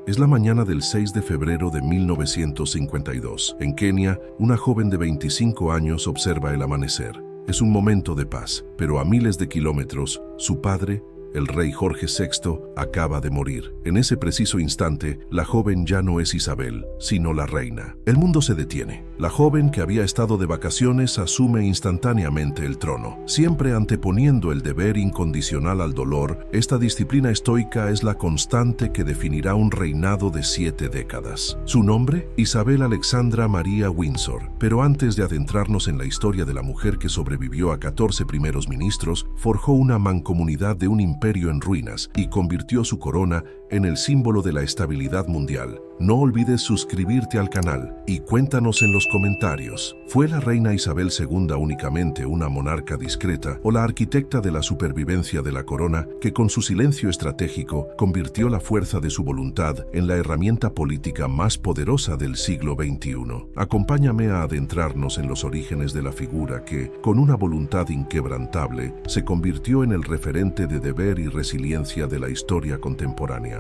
Es la mañana del 6 de febrero de 1952. En Kenia, una joven de 25 años observa el amanecer. Es un momento de paz, pero a miles de kilómetros, su padre, el rey Jorge VI, acaba de morir. En ese preciso instante, la joven ya no es Isabel, sino la reina. El mundo se detiene. La joven que había estado de vacaciones asume instantáneamente el trono. Siempre anteponiendo el deber incondicional al dolor, esta disciplina estoica es la constante que definirá un reinado de 7 décadas. Su nombre, Isabel Alexandra María Windsor. Pero antes de adentrarnos en la historia de la mujer que sobrevivió a 14 primeros ministros, forjó una mancomunidad de un imperio en ruinas y convirtió su corona en el símbolo de la estabilidad mundial. No olvides suscribirte al canal y cuéntanos en los comentarios. ¿Fue la reina Isabel II únicamente una monarca discreta o la arquitecta de la supervivencia de la corona que con su silencio estratégico convirtió la fuerza de su voluntad en la herramienta política más poderosa del siglo XXI? Acompáñame a adentrarnos en los orígenes de la figura que, con una voluntad inquebrantable, se convirtió en el referente de deber y resiliencia de la historia contemporánea.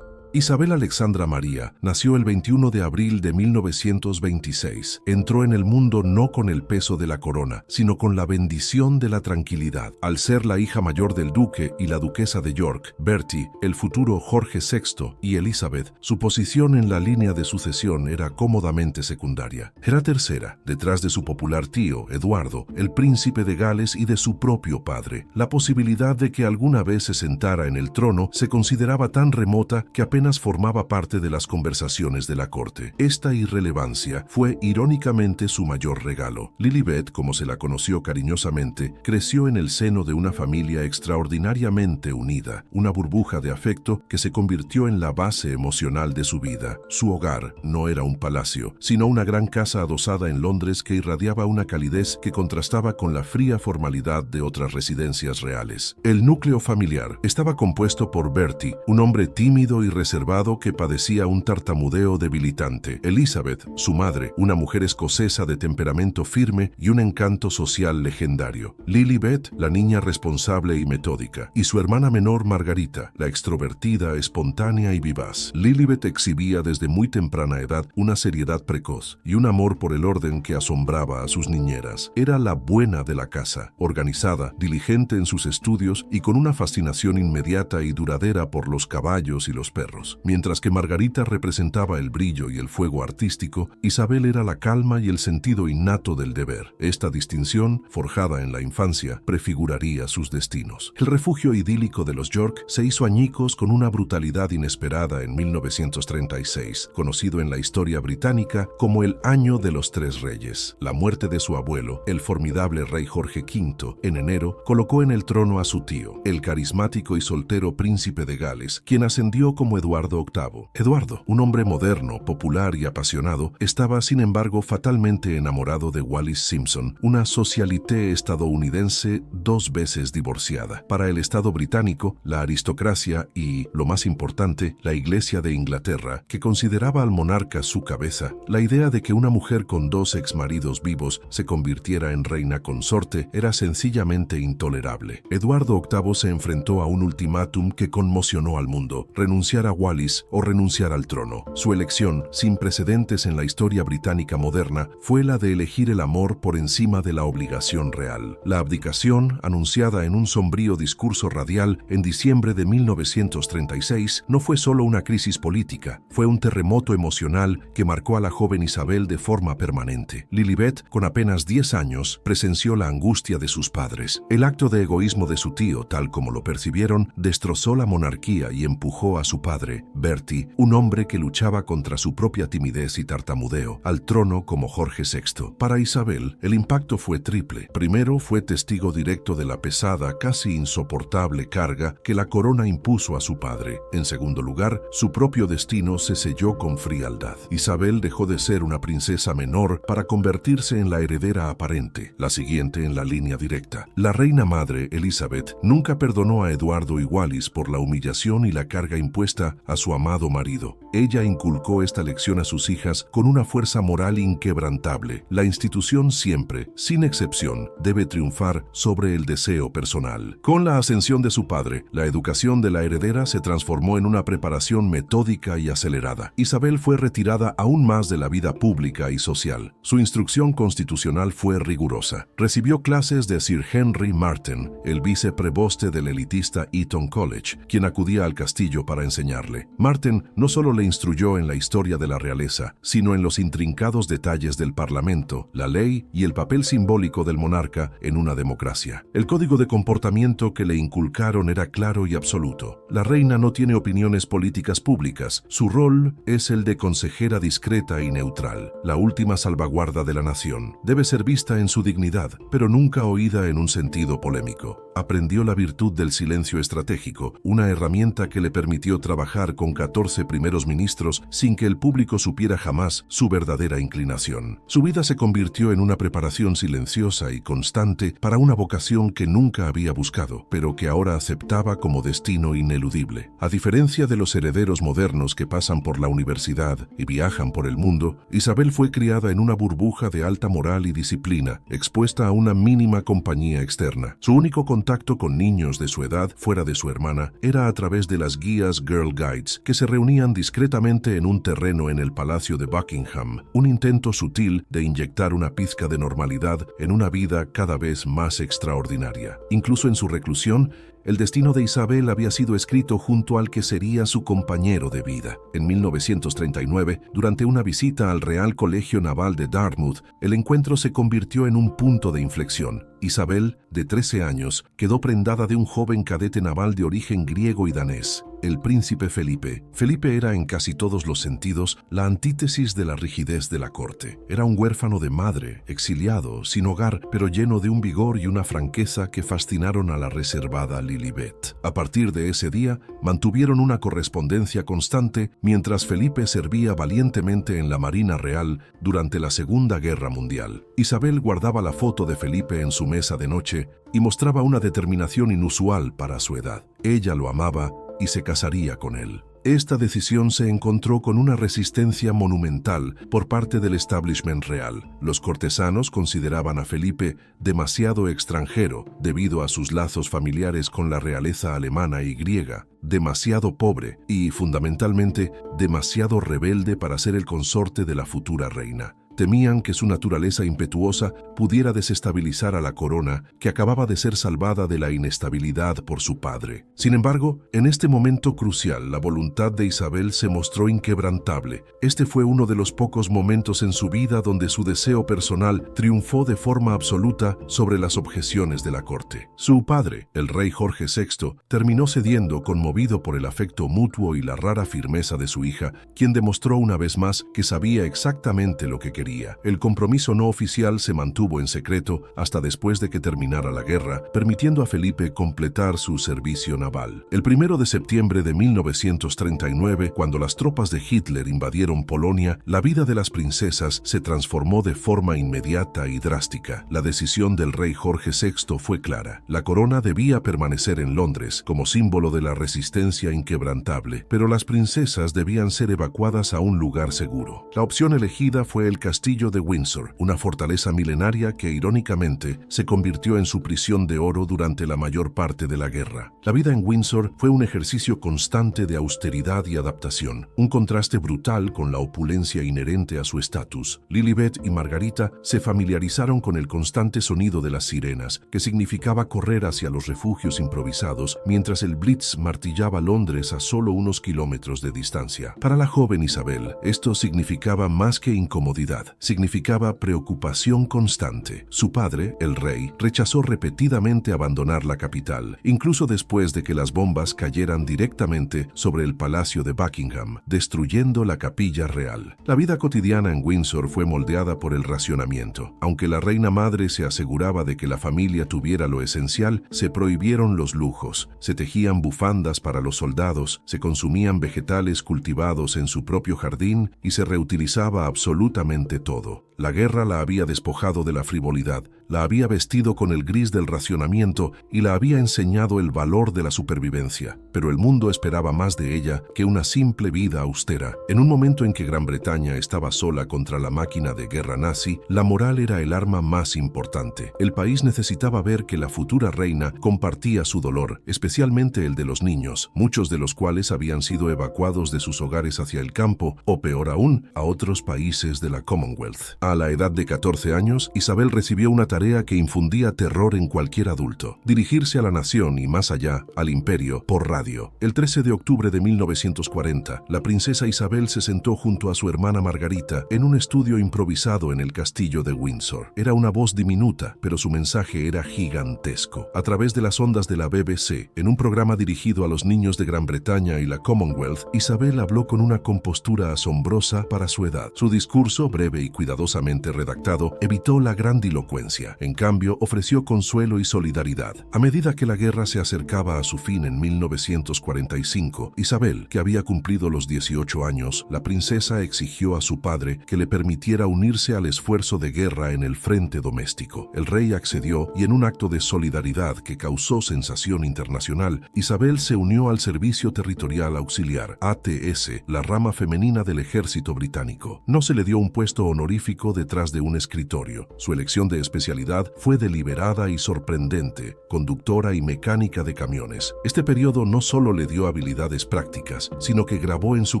Isabel Alexandra María nació el 21 de abril de 1926. Entró en el mundo no con el peso de la corona, sino con la bendición de la tranquilidad. Al ser la hija mayor del duque y la duquesa de York, Bertie, el futuro Jorge VI y Elizabeth, su posición en la línea de sucesión era cómodamente secundaria. Era tercera, detrás de su popular tío, Eduardo, el príncipe de Gales, y de su propio padre. La posibilidad de que alguna vez se sentara en el trono se consideraba tan remota que apenas formaba parte de las conversaciones de la corte. Esta irrelevancia fue irónicamente su mayor regalo. Lilibet, como se la conoció cariñosamente, creció en el seno de una familia extraordinariamente unida, una burbuja de afecto que se convirtió en la base emocional de su vida. Su hogar no era un palacio, sino una gran casa adosada en Londres que irradiaba una calidez que contrastaba con la fría formalidad de otras residencias reales. El núcleo familiar estaba compuesto por Bertie, un hombre tímido y reservado que padecía un tartamudeo debilitante; Elizabeth, su madre, una mujer escocesa de temperamento firme y un encanto social legendario; Lilibet, la niña responsable y metódica; y su hermana menor Margarita, la extrovertida, espontánea y vivaz. Lilibet exhibía desde muy temprana edad una seriedad precoz y un amor por el orden que asombraba a sus niñeras. Era la buena de la casa, organizada, diligente en sus estudios y con una fascinación inmediata y duradera por los caballos y los perros. Mientras que Margarita representaba el brillo y el fuego artístico, Isabel era la calma y el sentido innato del deber. Esta distinción, forjada en la infancia, prefiguraría sus destinos. El refugio idílico de los York se hizo añicos con una brutalidad inesperada en 1936, conocido en la historia británica como el Año de los Tres Reyes. La muerte de su abuelo, el formidable rey Jorge V, en enero, colocó en el trono a su tío, el carismático y soltero príncipe de Gales, quien ascendió como Eduardo VIII. Eduardo, un hombre moderno, popular y apasionado, estaba sin embargo fatalmente enamorado de Wallis Simpson, una socialité estadounidense 2 veces divorciada. Para el Estado británico, la aristocracia y, lo más importante, la Iglesia de Inglaterra, que consideraba al monarca su cabeza, la idea de que una mujer con 2 exmaridos vivos se convirtiera en reina consorte era sencillamente intolerable. Eduardo VIII se enfrentó a un ultimátum que conmocionó al mundo: renunciar a Wallis o renunciar al trono. Su elección, sin precedentes en la historia británica moderna, fue la de elegir el amor por encima de la obligación real. La abdicación, anunciada en un sombrío discurso radial en diciembre de 1936, no fue solo una crisis política, fue un terremoto emocional que marcó a la joven Isabel de forma permanente. Lilibet, con apenas 10 años, presenció la angustia de sus padres. El acto de egoísmo de su tío, tal como lo percibieron, destrozó la monarquía y empujó a su padre, Bertie, un hombre que luchaba contra su propia timidez y tartamudeo, al trono como Jorge VI. Para Isabel, el impacto fue triple. Primero, fue testigo directo de la pesada, casi insoportable carga que la corona impuso a su padre. En segundo lugar, su propio destino se selló con frialdad. Isabel dejó de ser una princesa menor para convertirse en la heredera aparente, la siguiente en la línea directa. La reina madre, Elizabeth, nunca perdonó a Eduardo y Wallis por la humillación y la carga impuesta hija, a su amado marido. Ella inculcó esta lección a sus hijas con una fuerza moral inquebrantable. La institución siempre, sin excepción, debe triunfar sobre el deseo personal. Con la ascensión de su padre, la educación de la heredera se transformó en una preparación metódica y acelerada. Isabel fue retirada aún más de la vida pública y social. Su instrucción constitucional fue rigurosa. Recibió clases de Sir Henry Marten, el vicepreboste del elitista Eton College, quien acudía al castillo para enseñarle. Marten no solo le instruyó en la historia de la realeza, sino en los intrincados detalles del parlamento, la ley y el papel simbólico del monarca en una democracia. El código de comportamiento que le inculcaron era claro y absoluto. La reina no tiene opiniones políticas públicas. Su rol es el de consejera discreta y neutral, la última salvaguarda de la nación. Debe ser vista en su dignidad, pero nunca oída en un sentido polémico. Aprendió la virtud del silencio estratégico, una herramienta que le permitió trabajar con 14 primeros ministros sin que el público supiera jamás su verdadera inclinación. Su vida se convirtió en una preparación silenciosa y constante para una vocación que nunca había buscado, pero que ahora aceptaba como destino ineludible. A diferencia de los herederos modernos que pasan por la universidad y viajan por el mundo, Isabel fue criada en una burbuja de alta moral y disciplina, expuesta a una mínima compañía externa. Su único contacto con niños de su edad, fuera de su hermana, era a través de las guías Girl Guides, que se reunían discretamente en un terreno en el Palacio de Buckingham, un intento sutil de inyectar una pizca de normalidad en una vida cada vez más extraordinaria. Incluso en su reclusión, el destino de Isabel había sido escrito junto al que sería su compañero de vida. En 1939, durante una visita al Real Colegio Naval de Dartmouth, el encuentro se convirtió en un punto de inflexión. Isabel, de 13 años, quedó prendada de un joven cadete naval de origen griego y danés, el príncipe Felipe. Felipe era en casi todos los sentidos la antítesis de la rigidez de la corte. Era un huérfano de madre, exiliado, sin hogar, pero lleno de un vigor y una franqueza que fascinaron a la reservada Lilibet. A partir de ese día, mantuvieron una correspondencia constante mientras Felipe servía valientemente en la Marina Real durante la Segunda Guerra Mundial. Isabel guardaba la foto de Felipe en su mesa de noche y mostraba una determinación inusual para su edad. Ella lo amaba y se casaría con él. Esta decisión se encontró con una resistencia monumental por parte del establishment real. Los cortesanos consideraban a Felipe demasiado extranjero debido a sus lazos familiares con la realeza alemana y griega, demasiado pobre y, fundamentalmente, demasiado rebelde para ser el consorte de la futura reina. Temían que su naturaleza impetuosa pudiera desestabilizar a la corona, que acababa de ser salvada de la inestabilidad por su padre. Sin embargo, en este momento crucial, la voluntad de Isabel se mostró inquebrantable. Este fue uno de los pocos momentos en su vida donde su deseo personal triunfó de forma absoluta sobre las objeciones de la corte. Su padre, el rey Jorge VI, terminó cediendo, conmovido por el afecto mutuo y la rara firmeza de su hija, quien demostró una vez más que sabía exactamente lo que quería. El compromiso no oficial se mantuvo en secreto hasta después de que terminara la guerra, permitiendo a Felipe completar su servicio naval. El 1 de septiembre de 1939, cuando las tropas de Hitler invadieron Polonia, la vida de las princesas se transformó de forma inmediata y drástica. La decisión del rey Jorge VI fue clara. La corona debía permanecer en Londres como símbolo de la resistencia inquebrantable, pero las princesas debían ser evacuadas a un lugar seguro. La opción elegida fue el Castillo de Windsor, una fortaleza milenaria que irónicamente se convirtió en su prisión de oro durante la mayor parte de la guerra. La vida en Windsor fue un ejercicio constante de austeridad y adaptación, un contraste brutal con la opulencia inherente a su estatus. Lilibet y Margarita se familiarizaron con el constante sonido de las sirenas, que significaba correr hacia los refugios improvisados, mientras el Blitz martillaba Londres a solo unos kilómetros de distancia. Para la joven Isabel, esto significaba más que incomodidad. Significaba preocupación constante. Su padre, el rey, rechazó repetidamente abandonar la capital, incluso después de que las bombas cayeran directamente sobre el Palacio de Buckingham, destruyendo la capilla real. La vida cotidiana en Windsor fue moldeada por el racionamiento. Aunque la reina madre se aseguraba de que la familia tuviera lo esencial, se prohibieron los lujos, se tejían bufandas para los soldados, se consumían vegetales cultivados en su propio jardín y se reutilizaba absolutamente todo. La guerra la había despojado de la frivolidad, la había vestido con el gris del racionamiento y la había enseñado el valor de la supervivencia. Pero el mundo esperaba más de ella que una simple vida austera. En un momento en que Gran Bretaña estaba sola contra la máquina de guerra nazi, la moral era el arma más importante. El país necesitaba ver que la futura reina compartía su dolor, especialmente el de los niños, muchos de los cuales habían sido evacuados de sus hogares hacia el campo, o peor aún, a otros países de la Commonwealth. A la edad de 14 años, Isabel recibió una tarea que infundía terror en cualquier adulto: dirigirse a la nación y más allá, al imperio, por radio. El 13 de octubre de 1940, la princesa Isabel se sentó junto a su hermana Margarita en un estudio improvisado en el castillo de Windsor. Era una voz diminuta, pero su mensaje era gigantesco. A través de las ondas de la BBC, en un programa dirigido a los niños de Gran Bretaña y la Commonwealth, Isabel habló con una compostura asombrosa para su edad. Su discurso, breve y cuidadosamente redactado, evitó la grandilocuencia. En cambio, ofreció consuelo y solidaridad. A medida que la guerra se acercaba a su fin en 1945, Isabel, que había cumplido los 18 años, la princesa exigió a su padre que le permitiera unirse al esfuerzo de guerra en el frente doméstico. El rey accedió y en un acto de solidaridad que causó sensación internacional, Isabel se unió al Servicio Territorial Auxiliar, ATS, la rama femenina del ejército británico. No se le dio un puesto honorífico detrás de un escritorio. Su elección de especialidad fue deliberada y sorprendente: conductora y mecánica de camiones. Este periodo no solo le dio habilidades prácticas, sino que grabó en su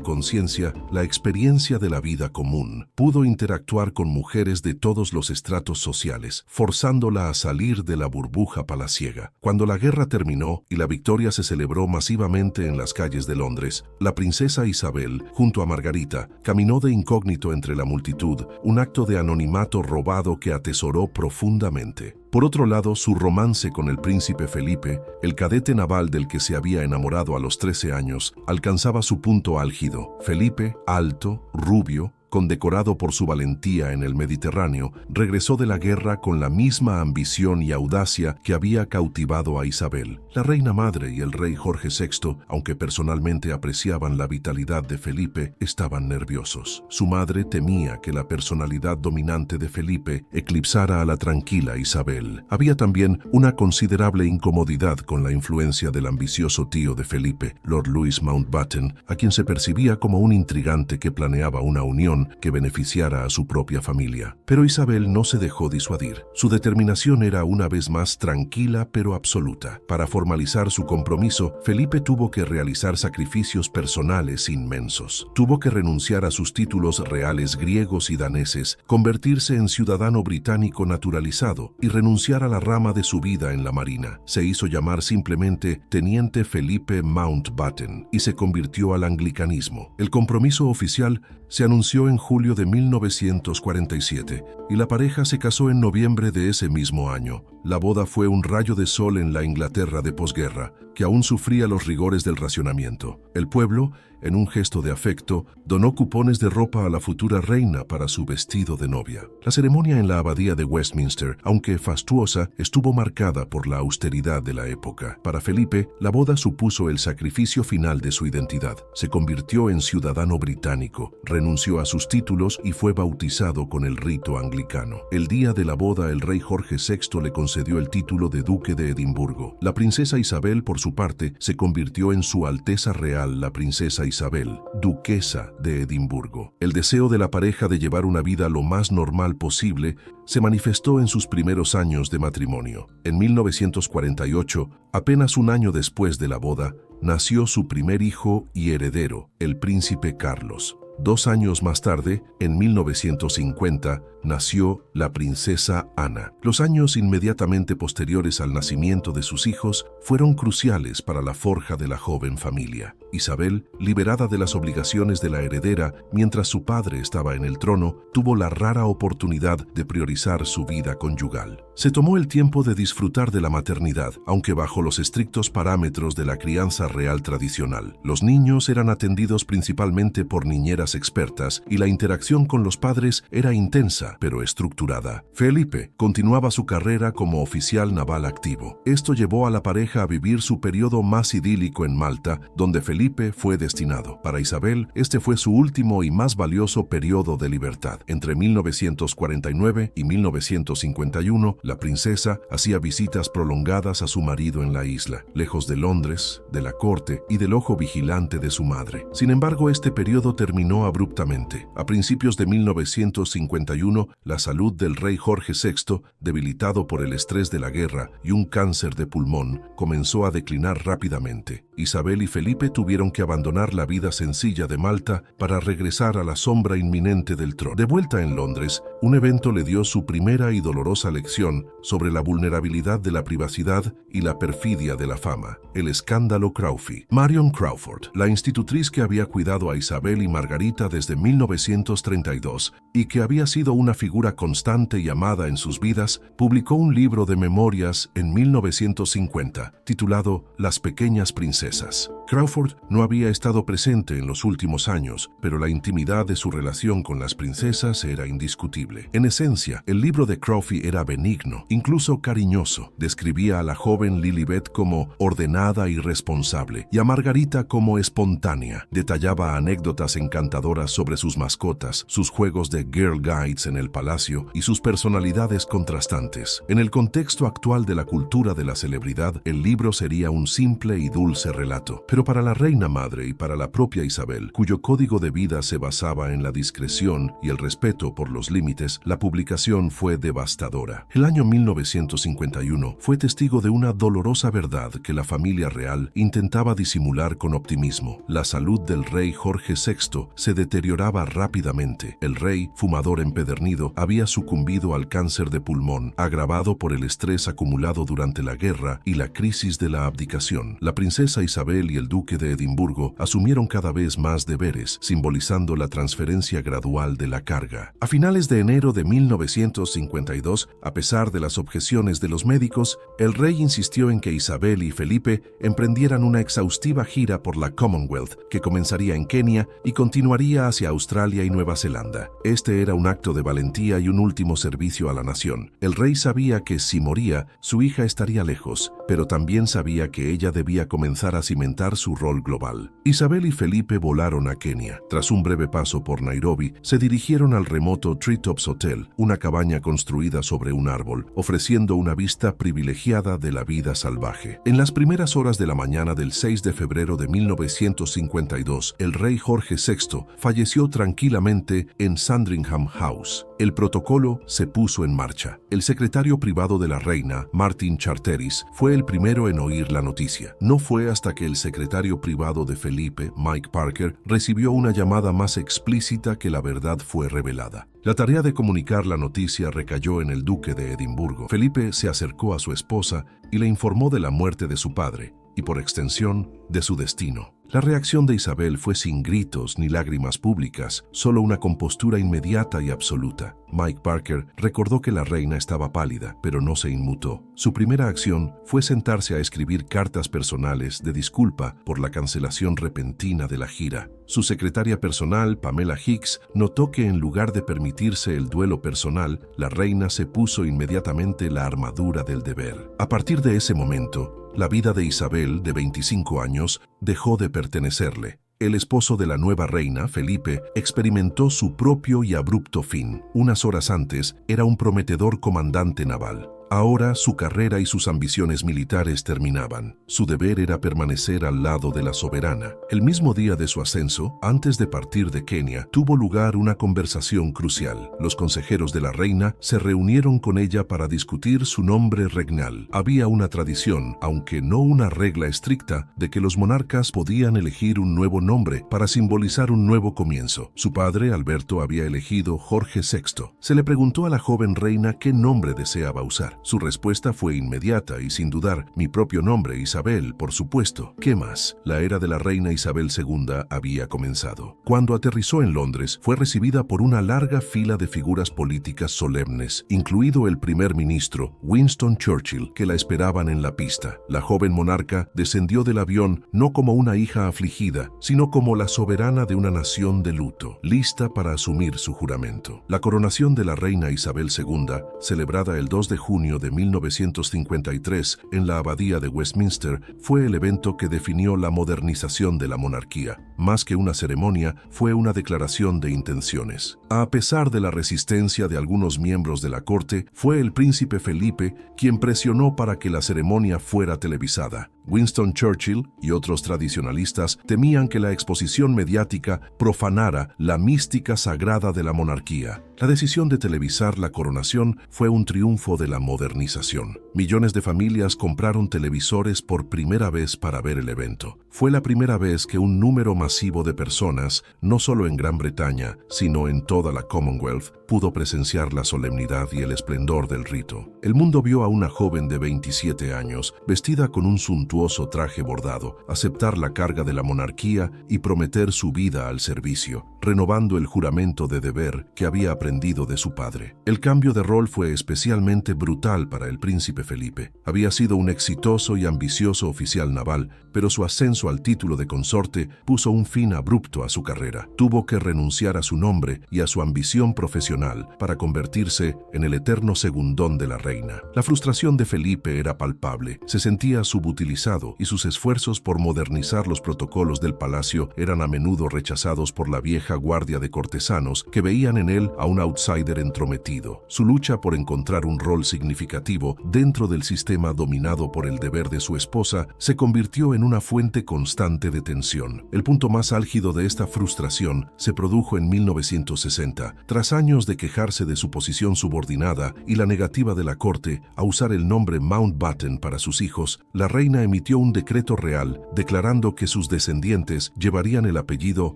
conciencia la experiencia de la vida común. Pudo interactuar con mujeres de todos los estratos sociales, forzándola a salir de la burbuja palaciega. Cuando la guerra terminó y la victoria se celebró masivamente en las calles de Londres, la princesa Isabel, junto a Margarita, caminó de incógnito entre la multitud, un acto de anonimato robado que atesoró profundamente. Por otro lado, su romance con el príncipe Felipe, el cadete naval del que se había enamorado a los 13 años, alcanzaba su punto álgido. Felipe, alto, rubio, condecorado por su valentía en el Mediterráneo, regresó de la guerra con la misma ambición y audacia que había cautivado a Isabel. La reina madre y el rey Jorge VI, aunque personalmente apreciaban la vitalidad de Felipe, estaban nerviosos. Su madre temía que la personalidad dominante de Felipe eclipsara a la tranquila Isabel. Había también una considerable incomodidad con la influencia del ambicioso tío de Felipe, Lord Louis Mountbatten, a quien se percibía como un intrigante que planeaba una unión que beneficiara a su propia familia. Pero Isabel no se dejó disuadir. Su determinación era una vez más tranquila pero absoluta. Para formalizar su compromiso, Felipe tuvo que realizar sacrificios personales inmensos. Tuvo que renunciar a sus títulos reales griegos y daneses, convertirse en ciudadano británico naturalizado y renunciar a la rama de su vida en la marina. Se hizo llamar simplemente Teniente Felipe Mountbatten y se convirtió al anglicanismo. El compromiso oficial se anunció en julio de 1947 y la pareja se casó en noviembre de ese mismo año. La boda fue un rayo de sol en la Inglaterra de posguerra, que aún sufría los rigores del racionamiento. El pueblo, en un gesto de afecto, donó cupones de ropa a la futura reina para su vestido de novia. La ceremonia en la abadía de Westminster, aunque fastuosa, estuvo marcada por la austeridad de la época. Para Felipe, la boda supuso el sacrificio final de su identidad. Se convirtió en ciudadano británico, renunció a sus títulos y fue bautizado con el rito anglicano. El día de la boda, el rey Jorge VI le concedió el título de duque de Edimburgo. La princesa Isabel, por su parte, se convirtió en Su Alteza Real la princesa Isabel, duquesa de Edimburgo. El deseo de la pareja de llevar una vida lo más normal posible se manifestó en sus primeros años de matrimonio. En 1948, apenas un año después de la boda, nació su primer hijo y heredero, el príncipe Carlos. 2 años más tarde, en 1950, nació la princesa Ana. Los años inmediatamente posteriores al nacimiento de sus hijos fueron cruciales para la forja de la joven familia. Isabel, liberada de las obligaciones de la heredera mientras su padre estaba en el trono, tuvo la rara oportunidad de priorizar su vida conyugal. Se tomó el tiempo de disfrutar de la maternidad, aunque bajo los estrictos parámetros de la crianza real tradicional. Los niños eran atendidos principalmente por niñeras guías expertas y la interacción con los padres era intensa pero estructurada. Felipe continuaba su carrera como oficial naval activo. Esto llevó a la pareja a vivir su periodo más idílico en Malta, donde Felipe fue destinado. Para Isabel, este fue su último y más valioso periodo de libertad. Entre 1949 y 1951, la princesa hacía visitas prolongadas a su marido en la isla, lejos de Londres, de la corte y del ojo vigilante de su madre. Sin embargo, este periodo terminó abruptamente. A principios de 1951, la salud del rey Jorge VI, debilitado por el estrés de la guerra y un cáncer de pulmón, comenzó a declinar rápidamente. Isabel y Felipe tuvieron que abandonar la vida sencilla de Malta para regresar a la sombra inminente del trono. De vuelta en Londres, un evento le dio su primera y dolorosa lección sobre la vulnerabilidad de la privacidad y la perfidia de la fama: el escándalo Crawford. Marion Crawford, la institutriz que había cuidado a Isabel y Margarita desde 1932 y que había sido una figura constante y amada en sus vidas, publicó un libro de memorias en 1950, titulado Las pequeñas princesas. Crawford no había estado presente en los últimos años, pero la intimidad de su relación con las princesas era indiscutible. En esencia, el libro de Crawford era benigno, incluso cariñoso. Describía a la joven Lilibet como ordenada y responsable, y a Margarita como espontánea. Detallaba anécdotas encantadoras sobre sus mascotas, sus juegos de Girl Guides en el palacio y sus personalidades contrastantes. En el contexto actual de la cultura de la celebridad, el libro sería un simple y dulce relato. Pero para la reina madre y para la propia Isabel, cuyo código de vida se basaba en la discreción y el respeto por los límites, la publicación fue devastadora. El año 1951 fue testigo de una dolorosa verdad que la familia real intentaba disimular con optimismo. La salud del rey Jorge VI se deterioraba rápidamente. El rey, fumador empedernido, había sucumbido al cáncer de pulmón, agravado por el estrés acumulado durante la guerra y la crisis de la abdicación. La princesa Isabel y el duque de Edimburgo asumieron cada vez más deberes, simbolizando la transferencia gradual de la carga. A finales de enero de 1952, a pesar de las objeciones de los médicos, el rey insistió en que Isabel y Felipe emprendieran una exhaustiva gira por la Commonwealth, que comenzaría en Kenia y continuaría hacia Australia y Nueva Zelanda. Este era un acto de valentía y un último servicio a la nación. El rey sabía que si moría, su hija estaría lejos, pero también sabía que ella debía comenzar a cimentar su rol global. Isabel y Felipe volaron a Kenia. Tras un breve paso por Nairobi, se dirigieron al remoto Treetops Hotel, una cabaña construida sobre un árbol, ofreciendo una vista privilegiada de la vida salvaje. En las primeras horas de la mañana del 6 de febrero de 1952, el rey Jorge VI falleció tranquilamente en Sandringham House. El protocolo se puso en marcha. El secretario privado de la reina, Martin Charteris, fue el primero en oír la noticia. No fue hasta que el secretario privado de Felipe, Mike Parker, recibió una llamada más explícita que la verdad fue revelada. La tarea de comunicar la noticia recayó en el duque de Edimburgo. Felipe se acercó a su esposa y le informó de la muerte de su padre y, por extensión, de su destino. La reacción de Isabel fue sin gritos ni lágrimas públicas, solo una compostura inmediata y absoluta. Mike Parker recordó que la reina estaba pálida, pero no se inmutó. Su primera acción fue sentarse a escribir cartas personales de disculpa por la cancelación repentina de la gira. Su secretaria personal, Pamela Hicks, notó que en lugar de permitirse el duelo personal, la reina se puso inmediatamente la armadura del deber. A partir de ese momento, la vida de Isabel, de 25 años, dejó de pertenecerle. El esposo de la nueva reina, Felipe, experimentó su propio y abrupto fin. Unas horas antes, era un prometedor comandante naval. Ahora su carrera y sus ambiciones militares terminaban. Su deber era permanecer al lado de la soberana. El mismo día de su ascenso, antes de partir de Kenia, tuvo lugar una conversación crucial. Los consejeros de la reina se reunieron con ella para discutir su nombre regnal. Había una tradición, aunque no una regla estricta, de que los monarcas podían elegir un nuevo nombre para simbolizar un nuevo comienzo. Su padre, Alberto, había elegido Jorge VI. Se le preguntó a la joven reina qué nombre deseaba usar. Su respuesta fue inmediata y sin dudar: mi propio nombre, Isabel, por supuesto. ¿Qué más? La era de la reina Isabel II había comenzado. Cuando aterrizó en Londres, fue recibida por una larga fila de figuras políticas solemnes, incluido el primer ministro, Winston Churchill, que la esperaban en la pista. La joven monarca descendió del avión no como una hija afligida, sino como la soberana de una nación de luto, lista para asumir su juramento. La coronación de la reina Isabel II, celebrada el 2 de junio de 1953 en la abadía de Westminster, fue el evento que definió la modernización de la monarquía. Más que una ceremonia, fue una declaración de intenciones. A pesar de la resistencia de algunos miembros de la corte, fue el príncipe Felipe quien presionó para que la ceremonia fuera televisada. Winston Churchill y otros tradicionalistas temían que la exposición mediática profanara la mística sagrada de la monarquía. La decisión de televisar la coronación fue un triunfo de la modernización. Millones de familias compraron televisores por primera vez para ver el evento. Fue la primera vez que un número masivo de personas, no solo en Gran Bretaña, sino en toda la Commonwealth, pudo presenciar la solemnidad y el esplendor del rito. El mundo vio a una joven de 27 años, vestida con un suntuoso traje bordado, aceptar la carga de la monarquía y prometer su vida al servicio, renovando el juramento de deber que había aprendido de su padre. El cambio de rol fue especialmente brutal para el príncipe Felipe. Había sido un exitoso y ambicioso oficial naval, pero su ascenso al título de consorte puso un fin abrupto a su carrera. Tuvo que renunciar a su nombre y a su ambición profesional para convertirse en el eterno segundón de la reina. La frustración de Felipe era palpable. Se sentía subutilizado y sus esfuerzos por modernizar los protocolos del palacio eran a menudo rechazados por la vieja guardia de cortesanos que veían en él a un outsider entrometido. Su lucha por encontrar un rol significativo dentro del sistema dominado por el deber de su esposa se convirtió en una fuente constante de tensión. El punto más álgido de esta frustración se produjo en 1960, tras años de quejarse de su posición subordinada y la negativa de la corte a usar el nombre Mountbatten para sus hijos. La reina emitió un decreto real declarando que sus descendientes llevarían el apellido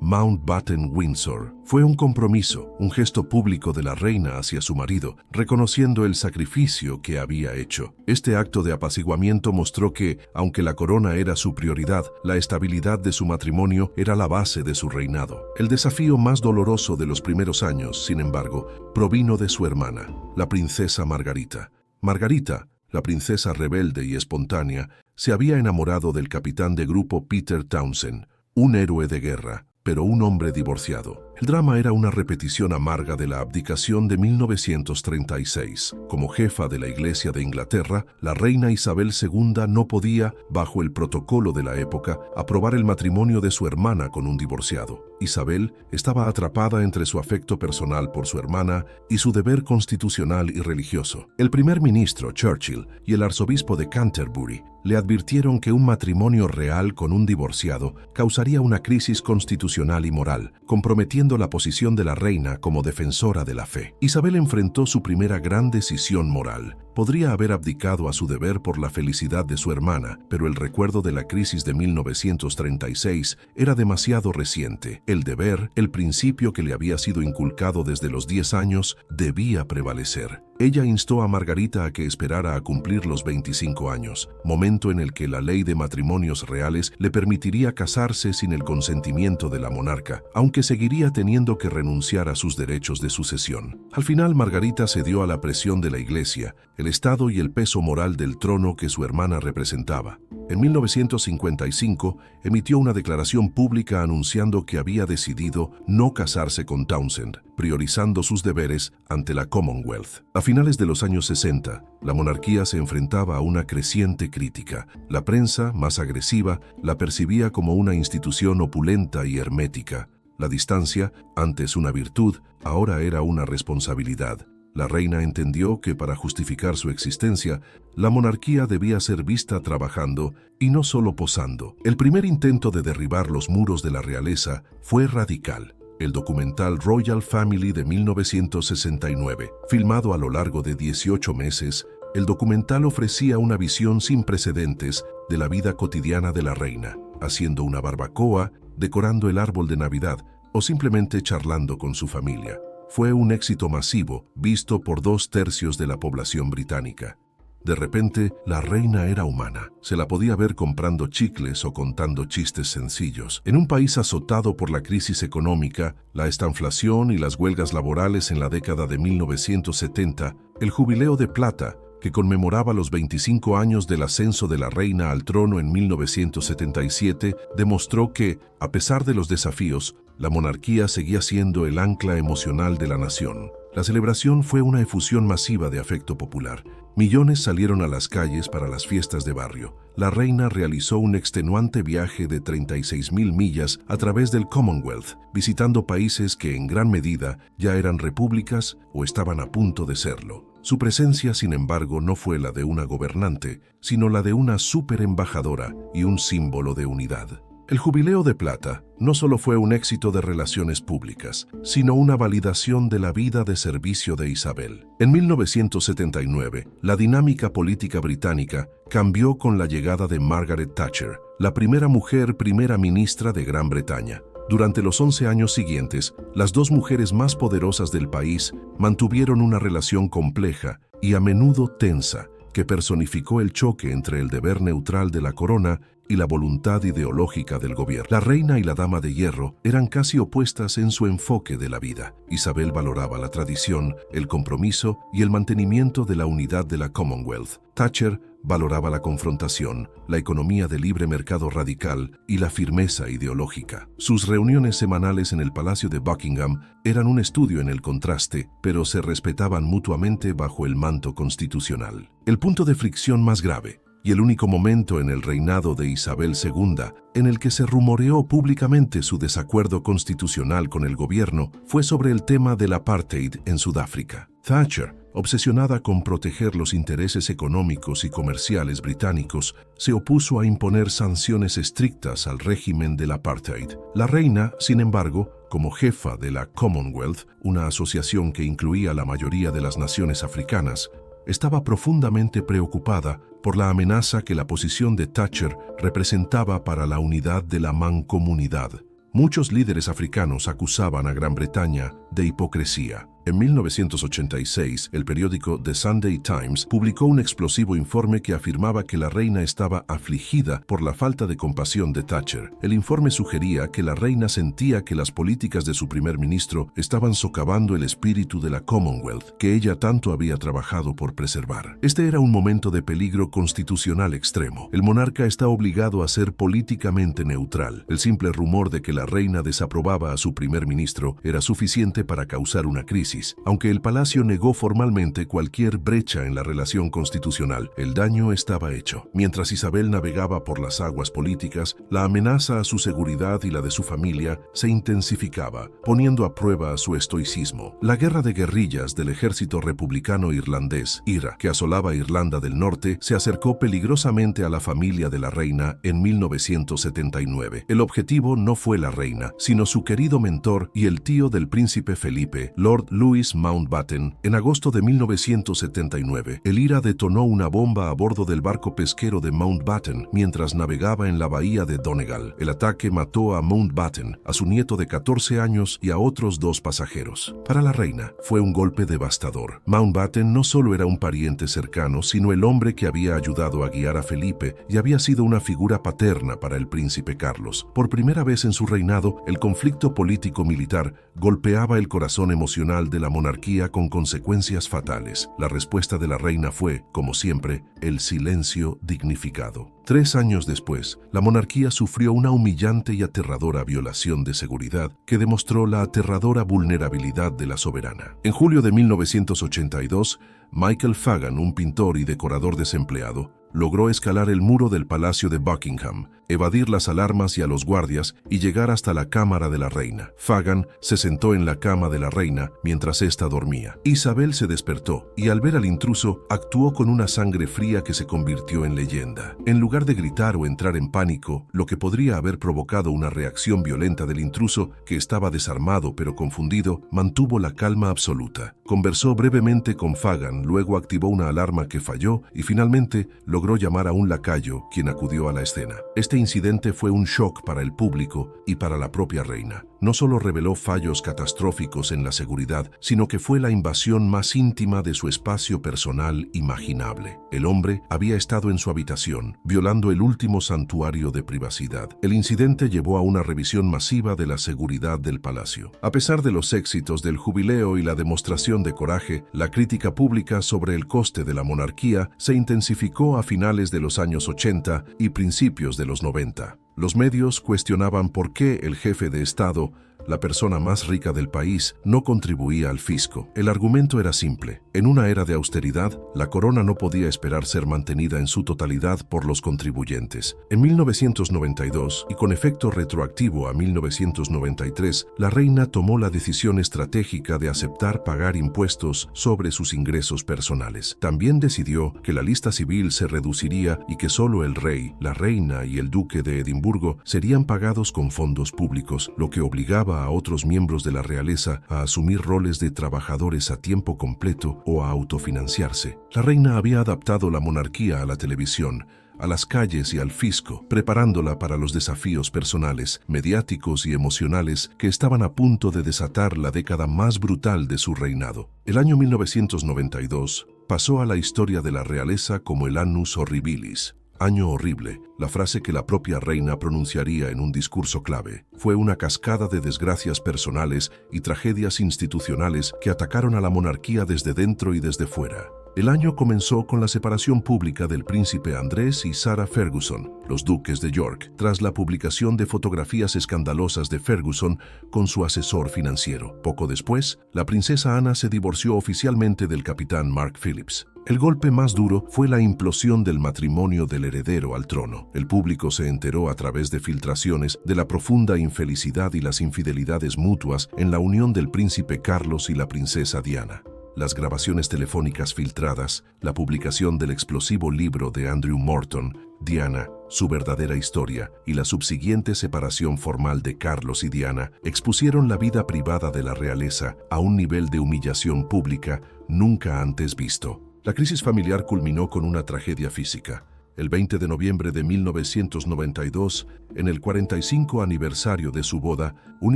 Mountbatten-Windsor. Fue un compromiso, un gesto público de la reina hacia su marido, reconociendo el sacrificio que había hecho. Este acto de apaciguamiento mostró que, aunque la corona era su prioridad, la estabilidad de su matrimonio era la base de su reinado. El desafío más doloroso de los primeros años, sin embargo, provino de su hermana, la princesa Margarita. Margarita, la princesa rebelde y espontánea, se había enamorado del capitán de grupo Peter Townsend, un héroe de guerra, pero un hombre divorciado. El drama era una repetición amarga de la abdicación de 1936. Como jefa de la Iglesia de Inglaterra, la reina Isabel II no podía, bajo el protocolo de la época, aprobar el matrimonio de su hermana con un divorciado. Isabel estaba atrapada entre su afecto personal por su hermana y su deber constitucional y religioso. El primer ministro, Churchill, y el arzobispo de Canterbury le advirtieron que un matrimonio real con un divorciado causaría una crisis constitucional y moral, comprometiendo la posición de la reina como defensora de la fe. Isabel enfrentó su primera gran decisión moral. Podría haber abdicado a su deber por la felicidad de su hermana, pero el recuerdo de la crisis de 1936 era demasiado reciente. El deber, el principio que le había sido inculcado desde los 10 años, debía prevalecer. Ella instó a Margarita a que esperara a cumplir los 25 años, momento en el que la ley de matrimonios reales le permitiría casarse sin el consentimiento de la monarca, aunque seguiría teniendo que renunciar a sus derechos de sucesión. Al final, Margarita cedió a la presión de la Iglesia, el Estado y el peso moral del trono que su hermana representaba. En 1955, emitió una declaración pública anunciando que había decidido no casarse con Townsend, priorizando sus deberes ante la Commonwealth. A finales de los años 60, la monarquía se enfrentaba a una creciente crítica. La prensa, más agresiva, la percibía como una institución opulenta y hermética. La distancia, antes una virtud, ahora era una responsabilidad. La reina entendió que para justificar su existencia, la monarquía debía ser vista trabajando y no solo posando. El primer intento de derribar los muros de la realeza fue radical. El documental Royal Family de 1969, filmado a lo largo de 18 meses, el documental ofrecía una visión sin precedentes de la vida cotidiana de la reina, haciendo una barbacoa, decorando el árbol de Navidad o simplemente charlando con su familia. Fue un éxito masivo, visto por 2/3 de la población británica. De repente, la reina era humana. Se la podía ver comprando chicles o contando chistes sencillos. En un país azotado por la crisis económica, la estanflación y las huelgas laborales en la década de 1970, el Jubileo de Plata, que conmemoraba los 25 años del ascenso de la reina al trono en 1977, demostró que, a pesar de los desafíos, la monarquía seguía siendo el ancla emocional de la nación. La celebración fue una efusión masiva de afecto popular. Millones salieron a las calles para las fiestas de barrio. La reina realizó un extenuante viaje de 36.000 millas a través del Commonwealth, visitando países que en gran medida ya eran repúblicas o estaban a punto de serlo. Su presencia, sin embargo, no fue la de una gobernante, sino la de una superembajadora y un símbolo de unidad. El Jubileo de Plata no solo fue un éxito de relaciones públicas, sino una validación de la vida de servicio de Isabel. En 1979, la dinámica política británica cambió con la llegada de Margaret Thatcher, la primera mujer primera ministra de Gran Bretaña. Durante los 11 años siguientes, las dos mujeres más poderosas del país mantuvieron una relación compleja y a menudo tensa, que personificó el choque entre el deber neutral de la corona y la voluntad ideológica del gobierno. La reina y la dama de hierro eran casi opuestas en su enfoque de la vida. Isabel valoraba la tradición, el compromiso y el mantenimiento de la unidad de la Commonwealth. Thatcher valoraba la confrontación, la economía de libre mercado radical y la firmeza ideológica. Sus reuniones semanales en el Palacio de Buckingham eran un estudio en el contraste, pero se respetaban mutuamente bajo el manto constitucional. El punto de fricción más grave, y el único momento en el reinado de Isabel II en el que se rumoreó públicamente su desacuerdo constitucional con el gobierno, fue sobre el tema del apartheid en Sudáfrica. Thatcher, obsesionada con proteger los intereses económicos y comerciales británicos, se opuso a imponer sanciones estrictas al régimen del apartheid. La reina, sin embargo, como jefa de la Commonwealth, una asociación que incluía la mayoría de las naciones africanas, estaba profundamente preocupada por la amenaza que la posición de Thatcher representaba para la unidad de la mancomunidad. Muchos líderes africanos acusaban a Gran Bretaña de hipocresía. En 1986, el periódico The Sunday Times publicó un explosivo informe que afirmaba que la reina estaba afligida por la falta de compasión de Thatcher. El informe sugería que la reina sentía que las políticas de su primer ministro estaban socavando el espíritu de la Commonwealth, que ella tanto había trabajado por preservar. Este era un momento de peligro constitucional extremo. El monarca está obligado a ser políticamente neutral. El simple rumor de que la reina desaprobaba a su primer ministro era suficiente para causar una crisis. Aunque el palacio negó formalmente cualquier brecha en la relación constitucional, el daño estaba hecho. Mientras Isabel navegaba por las aguas políticas, la amenaza a su seguridad y la de su familia se intensificaba, poniendo a prueba su estoicismo. La guerra de guerrillas del ejército republicano irlandés, IRA, que asolaba Irlanda del Norte, se acercó peligrosamente a la familia de la reina en 1979. El objetivo no fue la reina, sino su querido mentor y el tío del príncipe Felipe, Lord Louis Mountbatten. En agosto de 1979, el IRA detonó una bomba a bordo del barco pesquero de Mountbatten mientras navegaba en la bahía de Donegal. El ataque mató a Mountbatten, a su nieto de 14 años y a otros 2 pasajeros. Para la reina, fue un golpe devastador. Mountbatten no solo era un pariente cercano, sino el hombre que había ayudado a guiar a Felipe y había sido una figura paterna para el príncipe Carlos. Por primera vez en su reinado, el conflicto político-militar golpeaba el corazón emocional de la monarquía con consecuencias fatales. La respuesta de la reina fue, como siempre, el silencio dignificado. 3 años después, la monarquía sufrió una humillante y aterradora violación de seguridad que demostró la aterradora vulnerabilidad de la soberana. En julio de 1982, Michael Fagan, un pintor y decorador desempleado, logró escalar el muro del Palacio de Buckingham, evadir las alarmas y a los guardias y llegar hasta la cámara de la reina. Fagan se sentó en la cama de la reina mientras ésta dormía. Isabel se despertó y al ver al intruso actuó con una sangre fría que se convirtió en leyenda. En lugar de gritar o entrar en pánico, lo que podría haber provocado una reacción violenta del intruso, que estaba desarmado pero confundido, mantuvo la calma absoluta. Conversó brevemente con Fagan, luego activó una alarma que falló y finalmente logró llamar a un lacayo, quien acudió a la escena. Este incidente fue un shock para el público y para la propia reina. no solo reveló fallos catastróficos en la seguridad, sino que fue la invasión más íntima de su espacio personal imaginable. El hombre había estado en su habitación, violando el último santuario de privacidad. El incidente llevó a una revisión masiva de la seguridad del palacio. A pesar de los éxitos del jubileo y la demostración de coraje, la crítica pública sobre el coste de la monarquía se intensificó a finales de los años 80 y principios de los 90. Los medios cuestionaban por qué el jefe de Estado, la persona más rica del país, no contribuía al fisco. El argumento era simple. En una era de austeridad, la corona no podía esperar ser mantenida en su totalidad por los contribuyentes. En 1992, y con efecto retroactivo a 1993, la reina tomó la decisión estratégica de aceptar pagar impuestos sobre sus ingresos personales. También decidió que la lista civil se reduciría y que solo el rey, la reina y el duque de Edimburgo serían pagados con fondos públicos, lo que obligaba a otros miembros de la realeza a asumir roles de trabajadores a tiempo completo o a autofinanciarse. La reina había adaptado la monarquía a la televisión, a las calles y al fisco, preparándola para los desafíos personales, mediáticos y emocionales que estaban a punto de desatar la década más brutal de su reinado. El año 1992 pasó a la historia de la realeza como el Annus Horribilis. Año horrible, la frase que la propia reina pronunciaría en un discurso clave. Fue una cascada de desgracias personales y tragedias institucionales que atacaron a la monarquía desde dentro y desde fuera. El año comenzó con la separación pública del príncipe Andrés y Sarah Ferguson, los duques de York, tras la publicación de fotografías escandalosas de Ferguson con su asesor financiero. Poco después, la princesa Ana se divorció oficialmente del capitán Mark Phillips. El golpe más duro fue la implosión del matrimonio del heredero al trono. El público se enteró a través de filtraciones de la profunda infelicidad y las infidelidades mutuas en la unión del príncipe Carlos y la princesa Diana. Las grabaciones telefónicas filtradas, la publicación del explosivo libro de Andrew Morton, Diana, su verdadera historia, y la subsiguiente separación formal de Carlos y Diana expusieron la vida privada de la realeza a un nivel de humillación pública nunca antes visto. La crisis familiar culminó con una tragedia física. El 20 de noviembre de 1992, en el 45 aniversario de su boda, un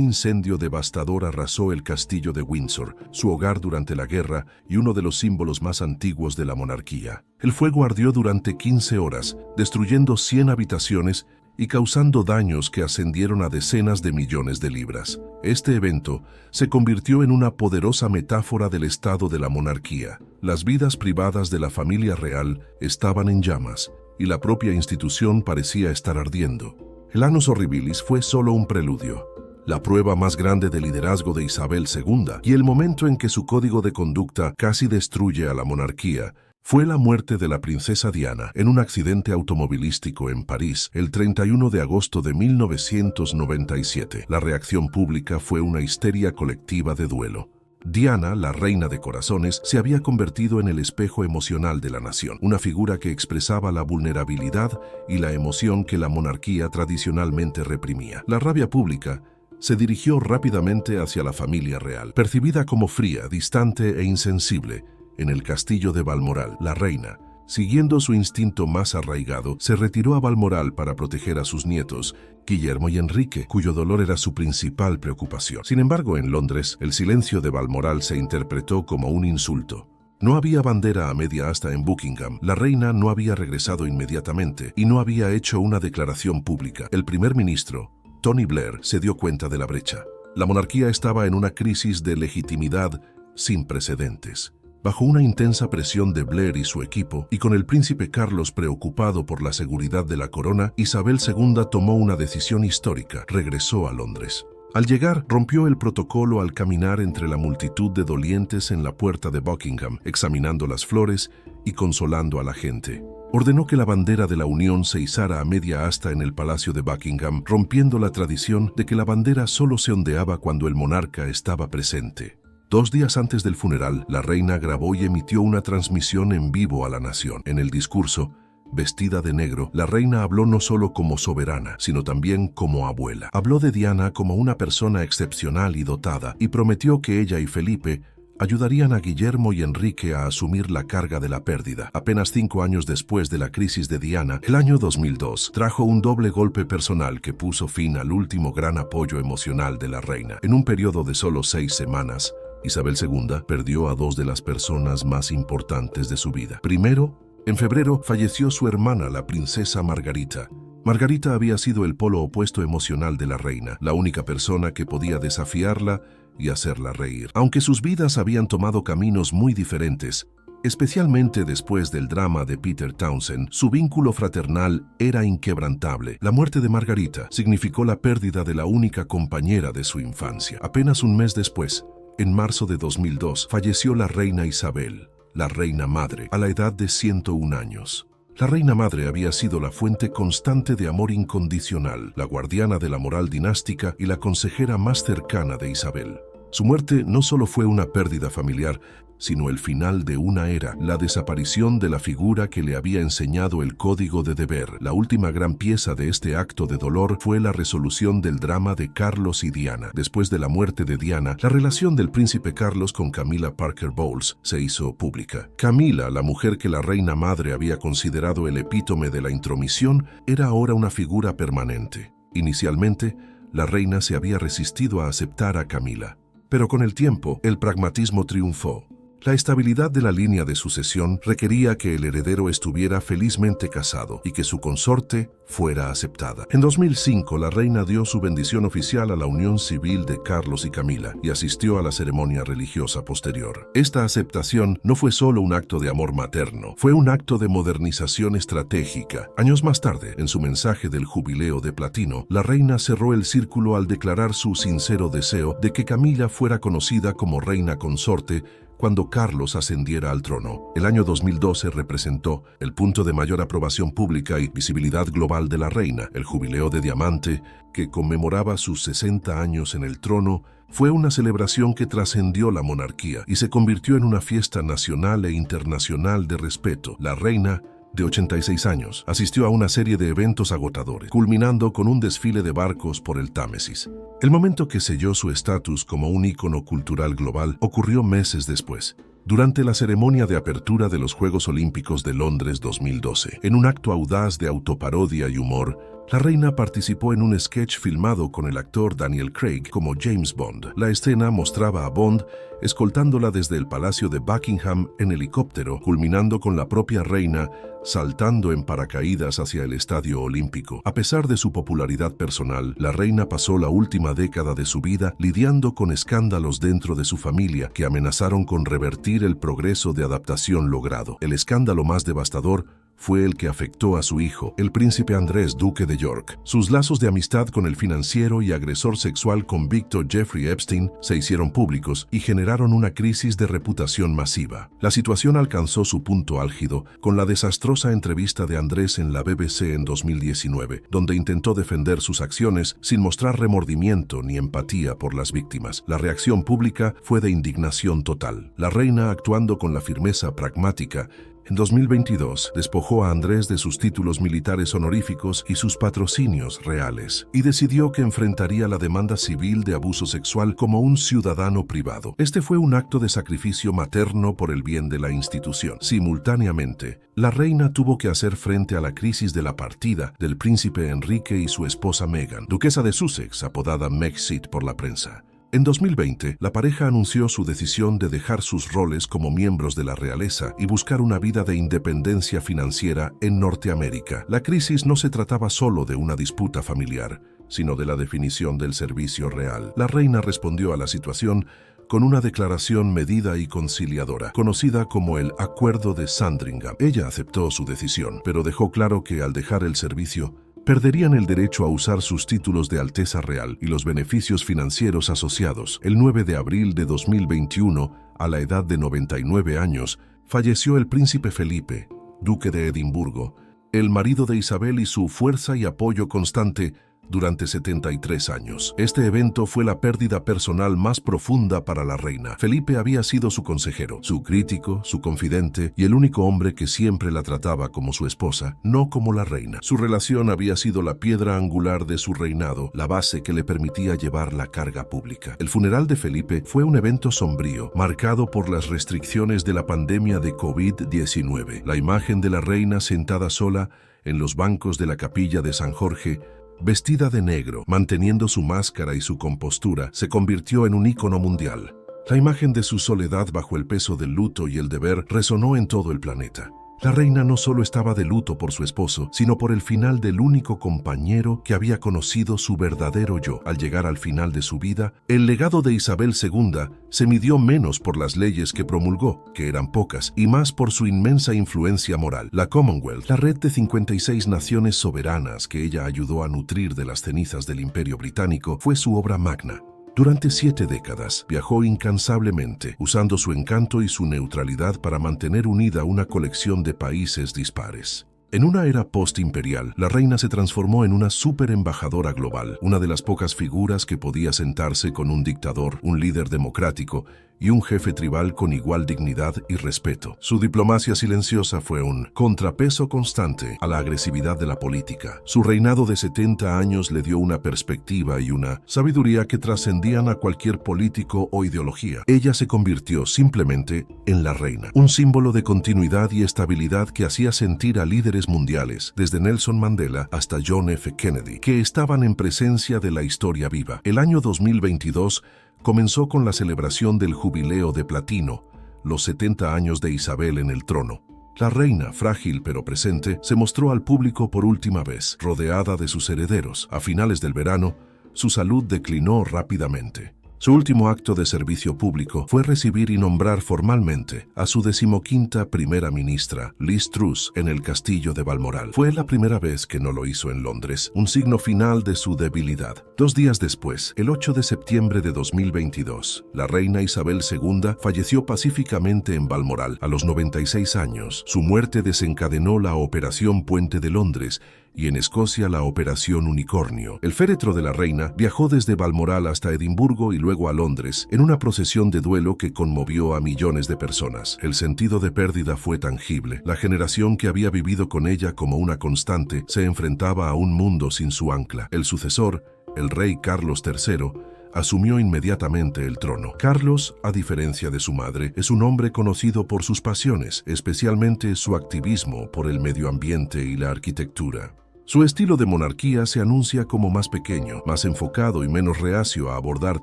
incendio devastador arrasó el castillo de Windsor, su hogar durante la guerra y uno de los símbolos más antiguos de la monarquía. El fuego ardió durante 15 horas, destruyendo 100 habitaciones y causando daños que ascendieron a decenas de millones de libras. Este evento se convirtió en una poderosa metáfora del estado de la monarquía. Las vidas privadas de la familia real estaban en llamas, y la propia institución parecía estar ardiendo. El Annus Horribilis fue solo un preludio, la prueba más grande de liderazgo de Isabel II, y el momento en que su código de conducta casi destruye a la monarquía fue la muerte de la princesa Diana en un accidente automovilístico en París el 31 de agosto de 1997. La reacción pública fue una histeria colectiva de duelo. Diana, la reina de corazones, se había convertido en el espejo emocional de la nación, una figura que expresaba la vulnerabilidad y la emoción que la monarquía tradicionalmente reprimía. La rabia pública se dirigió rápidamente hacia la familia real. Percibida como fría, distante e insensible, en el castillo de Balmoral, la reina, siguiendo su instinto más arraigado, se retiró a Balmoral para proteger a sus nietos, Guillermo y Enrique, cuyo dolor era su principal preocupación. Sin embargo, en Londres, el silencio de Balmoral se interpretó como un insulto. No había bandera a media asta en Buckingham, la reina no había regresado inmediatamente y no había hecho una declaración pública. El primer ministro, Tony Blair, se dio cuenta de la brecha. La monarquía estaba en una crisis de legitimidad sin precedentes. Bajo una intensa presión de Blair y su equipo, y con el príncipe Carlos preocupado por la seguridad de la corona, Isabel II tomó una decisión histórica: regresó a Londres. Al llegar, rompió el protocolo al caminar entre la multitud de dolientes en la puerta de Buckingham, examinando las flores y consolando a la gente. Ordenó que la bandera de la Unión se izara a media asta en el Palacio de Buckingham, rompiendo la tradición de que la bandera solo se ondeaba cuando el monarca estaba presente. 2 días antes del funeral, la reina grabó y emitió una transmisión en vivo a la nación. En el discurso, vestida de negro, la reina habló no solo como soberana, sino también como abuela. Habló de Diana como una persona excepcional y dotada, y prometió que ella y Felipe ayudarían a Guillermo y Enrique a asumir la carga de la pérdida. Apenas 5 años después de la crisis de Diana, el año 2002 trajo un doble golpe personal que puso fin al último gran apoyo emocional de la reina. En un periodo de solo 6 semanas, Isabel II perdió a 2 de las personas más importantes de su vida. Primero, en febrero falleció su hermana, la princesa Margarita. Margarita había sido el polo opuesto emocional de la reina, la única persona que podía desafiarla y hacerla reír. Aunque sus vidas habían tomado caminos muy diferentes, especialmente después del drama de Peter Townsend, su vínculo fraternal era inquebrantable. La muerte de Margarita significó la pérdida de la única compañera de su infancia. Apenas un mes después, en marzo de 2002, falleció la reina Isabel, la reina madre, a la edad de 101 años. La reina madre había sido la fuente constante de amor incondicional, la guardiana de la moral dinástica y la consejera más cercana de Isabel. Su muerte no solo fue una pérdida familiar, sino el final de una era, la desaparición de la figura que le había enseñado el código de deber. La última gran pieza de este acto de dolor fue la resolución del drama de Carlos y Diana. Después de la muerte de Diana, la relación del príncipe Carlos con Camilla Parker Bowles se hizo pública. Camilla, la mujer que la reina madre había considerado el epítome de la intromisión, era ahora una figura permanente. Inicialmente, la reina se había resistido a aceptar a Camilla, pero con el tiempo, el pragmatismo triunfó. La estabilidad de la línea de sucesión requería que el heredero estuviera felizmente casado y que su consorte fuera aceptada. En 2005, la reina dio su bendición oficial a la unión civil de Carlos y Camilla y asistió a la ceremonia religiosa posterior. Esta aceptación no fue solo un acto de amor materno, fue un acto de modernización estratégica. Años más tarde, en su mensaje del Jubileo de Platino, la reina cerró el círculo al declarar su sincero deseo de que Camilla fuera conocida como reina consorte cuando Carlos ascendiera al trono. El año 2012 representó el punto de mayor aprobación pública y visibilidad global de la reina. El Jubileo de Diamante, que conmemoraba sus 60 años en el trono, fue una celebración que trascendió la monarquía y se convirtió en una fiesta nacional e internacional de respeto. La reina, de 86 años, asistió a una serie de eventos agotadores, culminando con un desfile de barcos por el Támesis. El momento que selló su estatus como un ícono cultural global ocurrió meses después, durante la ceremonia de apertura de los Juegos Olímpicos de Londres 2012. En un acto audaz de autoparodia y humor, la reina participó en un sketch filmado con el actor Daniel Craig como James Bond. La escena mostraba a Bond escoltándola desde el Palacio de Buckingham en helicóptero, culminando con la propia reina saltando en paracaídas hacia el Estadio Olímpico. A pesar de su popularidad personal, la reina pasó la última década de su vida lidiando con escándalos dentro de su familia que amenazaron con revertir el progreso de adaptación logrado. El escándalo más devastador fue el que afectó a su hijo, el príncipe Andrés, duque de York. Sus lazos de amistad con el financiero y agresor sexual convicto Jeffrey Epstein se hicieron públicos y generaron una crisis de reputación masiva. La situación alcanzó su punto álgido con la desastrosa entrevista de Andrés en la BBC en 2019, donde intentó defender sus acciones sin mostrar remordimiento ni empatía por las víctimas. La reacción pública fue de indignación total. La reina, actuando con la firmeza pragmática, en 2022 despojó a Andrés de sus títulos militares honoríficos y sus patrocinios reales, y decidió que enfrentaría la demanda civil de abuso sexual como un ciudadano privado. Este fue un acto de sacrificio materno por el bien de la institución. Simultáneamente, la reina tuvo que hacer frente a la crisis de la partida del príncipe Enrique y su esposa Meghan, duquesa de Sussex, apodada Megxit por la prensa. En 2020, la pareja anunció su decisión de dejar sus roles como miembros de la realeza y buscar una vida de independencia financiera en Norteamérica. La crisis no se trataba solo de una disputa familiar, sino de la definición del servicio real. La reina respondió a la situación con una declaración medida y conciliadora, conocida como el Acuerdo de Sandringham. Ella aceptó su decisión, pero dejó claro que al dejar el servicio, perderían el derecho a usar sus títulos de Alteza Real y los beneficios financieros asociados. El 9 de abril de 2021, a la edad de 99 años, falleció el príncipe Felipe, duque de Edimburgo, el marido de Isabel, y su fuerza y apoyo constante durante 73 años. Este evento fue la pérdida personal más profunda para la reina. Felipe había sido su consejero, su crítico, su confidente y el único hombre que siempre la trataba como su esposa, no como la reina. Su relación había sido la piedra angular de su reinado, la base que le permitía llevar la carga pública. El funeral de Felipe fue un evento sombrío, marcado por las restricciones de la pandemia de COVID-19. La imagen de la reina sentada sola en los bancos de la capilla de San Jorge, vestida de negro, manteniendo su máscara y su compostura, se convirtió en un ícono mundial. La imagen de su soledad bajo el peso del luto y el deber resonó en todo el planeta. La reina no solo estaba de luto por su esposo, sino por el final del único compañero que había conocido su verdadero yo. Al llegar al final de su vida, el legado de Isabel II se midió menos por las leyes que promulgó, que eran pocas, y más por su inmensa influencia moral. La Commonwealth, la red de 56 naciones soberanas que ella ayudó a nutrir de las cenizas del Imperio Británico, fue su obra magna. Durante 7 décadas, viajó incansablemente, usando su encanto y su neutralidad para mantener unida una colección de países dispares. En una era post-imperial, la reina se transformó en una superembajadora global, una de las pocas figuras que podía sentarse con un dictador, un líder democrático y un jefe tribal con igual dignidad y respeto. Su diplomacia silenciosa fue un contrapeso constante a la agresividad de la política. Su reinado de 70 años le dio una perspectiva y una sabiduría que trascendían a cualquier político o ideología. Ella se convirtió simplemente en la reina, un símbolo de continuidad y estabilidad que hacía sentir a líderes mundiales, desde Nelson Mandela hasta John F. Kennedy, que estaban en presencia de la historia viva. El año 2022 comenzó con la celebración del Jubileo de Platino, los 70 años de Isabel en el trono. La reina, frágil pero presente, se mostró al público por última vez, rodeada de sus herederos. A finales del verano, su salud declinó rápidamente. Su último acto de servicio público fue recibir y nombrar formalmente a su 15ª primera ministra, Liz Truss, en el castillo de Balmoral. Fue la primera vez que no lo hizo en Londres, un signo final de su debilidad. 2 días después, el 8 de septiembre de 2022, la reina Isabel II falleció pacíficamente en Balmoral a los 96 años. Su muerte desencadenó la Operación Puente de Londres y en Escocia la Operación Unicornio. El féretro de la reina viajó desde Balmoral hasta Edimburgo y luego a Londres en una procesión de duelo que conmovió a millones de personas. El sentido de pérdida fue tangible. La generación que había vivido con ella como una constante se enfrentaba a un mundo sin su ancla. El sucesor, el rey Carlos III, asumió inmediatamente el trono. Carlos, a diferencia de su madre, es un hombre conocido por sus pasiones, especialmente su activismo por el medio ambiente y la arquitectura. Su estilo de monarquía se anuncia como más pequeño, más enfocado y menos reacio a abordar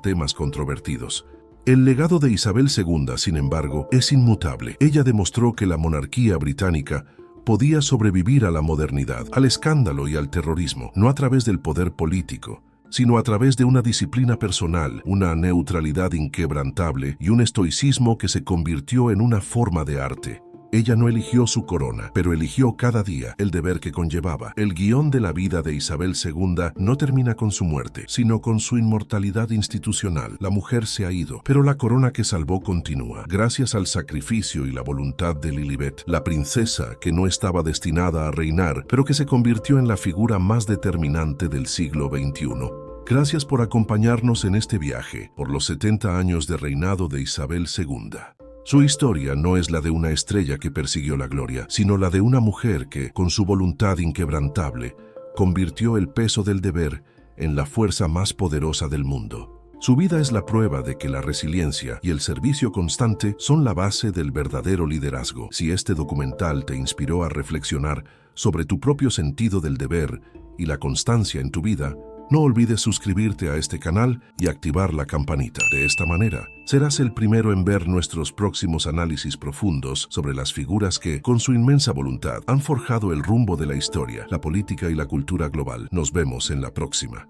temas controvertidos. El legado de Isabel II, sin embargo, es inmutable. Ella demostró que la monarquía británica podía sobrevivir a la modernidad, al escándalo y al terrorismo, no a través del poder político, sino a través de una disciplina personal, una neutralidad inquebrantable y un estoicismo que se convirtió en una forma de arte. Ella no eligió su corona, pero eligió cada día el deber que conllevaba. El guión de la vida de Isabel II no termina con su muerte, sino con su inmortalidad institucional. La mujer se ha ido, pero la corona que salvó continúa. Gracias al sacrificio y la voluntad de Lilibet, la princesa que no estaba destinada a reinar, pero que se convirtió en la figura más determinante del siglo XXI. Gracias por acompañarnos en este viaje por los 70 años de reinado de Isabel II. Su historia no es la de una estrella que persiguió la gloria, sino la de una mujer que, con su voluntad inquebrantable, convirtió el peso del deber en la fuerza más poderosa del mundo. Su vida es la prueba de que la resiliencia y el servicio constante son la base del verdadero liderazgo. Si este documental te inspiró a reflexionar sobre tu propio sentido del deber y la constancia en tu vida, no olvides suscribirte a este canal y activar la campanita. De esta manera, serás el primero en ver nuestros próximos análisis profundos sobre las figuras que, con su inmensa voluntad, han forjado el rumbo de la historia, la política y la cultura global. Nos vemos en la próxima.